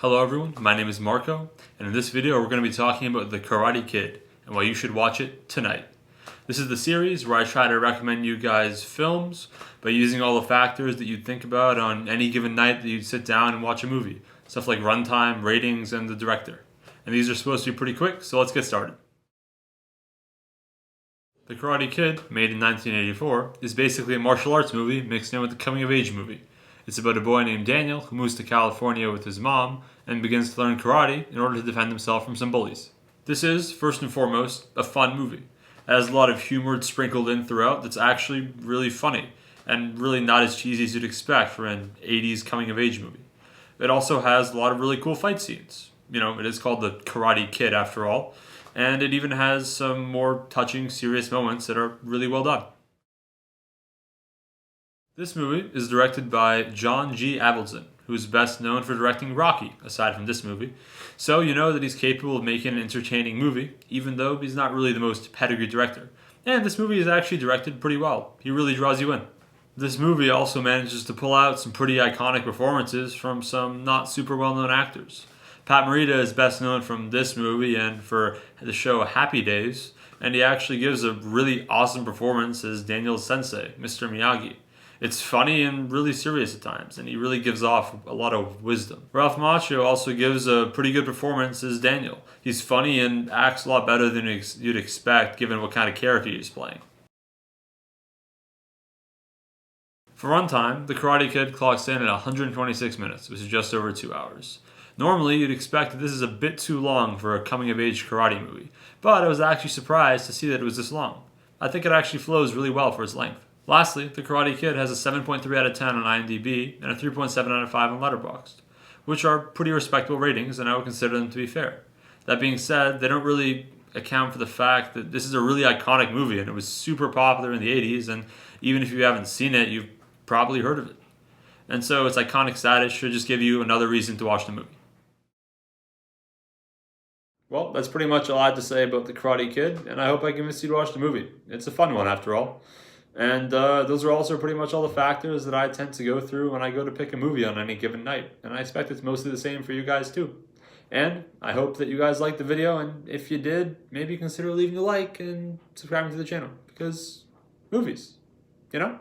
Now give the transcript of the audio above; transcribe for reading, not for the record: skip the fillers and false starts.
Hello everyone, my name is Marco, and in this video we're going to be talking about The Karate Kid and why you should watch it tonight. This is the series where I try to recommend you guys films by using all the factors that you'd think about on any given night that you'd sit down and watch a movie. Stuff like runtime, ratings, and the director. And these are supposed to be pretty quick, so let's get started. The Karate Kid, made in 1984, is basically a martial arts movie mixed in with a coming-of-age movie. It's about a boy named Daniel who moves to California with his mom and begins to learn karate in order to defend himself from some bullies. This is, first and foremost, a fun movie. It has a lot of humor sprinkled in throughout that's actually really funny and really not as cheesy as you'd expect for an 80s coming-of-age movie. It also has a lot of really cool fight scenes. You know, it is called The Karate Kid after all, and it even has some more touching, serious moments that are really well done. This movie is directed by John G. Avildsen, who is best known for directing Rocky, aside from this movie. So you know that he's capable of making an entertaining movie, even though he's not really the most pedigree director. And this movie is actually directed pretty well. He really draws you in. This movie also manages to pull out some pretty iconic performances from some not super well-known actors. Pat Morita is best known from this movie and for the show Happy Days, and he actually gives a really awesome performance as Daniel's sensei, Mr. Miyagi. It's funny and really serious at times, and he really gives off a lot of wisdom. Ralph Macchio also gives a pretty good performance as Daniel. He's funny and acts a lot better than you'd expect given what kind of character he's playing. For runtime, The Karate Kid clocks in at 126 minutes, which is just over 2 hours. Normally, you'd expect that this is a bit too long for a coming-of-age karate movie, but I was actually surprised to see that it was this long. I think it actually flows really well for its length. Lastly, The Karate Kid has a 7.3 out of 10 on IMDb and a 3.7 out of 5 on Letterboxd, which are pretty respectable ratings, and I would consider them to be fair. That being said, they don't really account for the fact that this is a really iconic movie, and it was super popular in the 80s, and even if you haven't seen it, you've probably heard of it. And so its iconic status should just give you another reason to watch the movie. Well, that's pretty much all I had to say about The Karate Kid, and I hope I convinced you to watch the movie. It's a fun one, after all. And those are also pretty much all the factors that I tend to go through when I go to pick a movie on any given night. And I expect it's mostly the same for you guys too. And I hope that you guys liked the video, and if you did, maybe consider leaving a like and subscribing to the channel. Because movies, you know?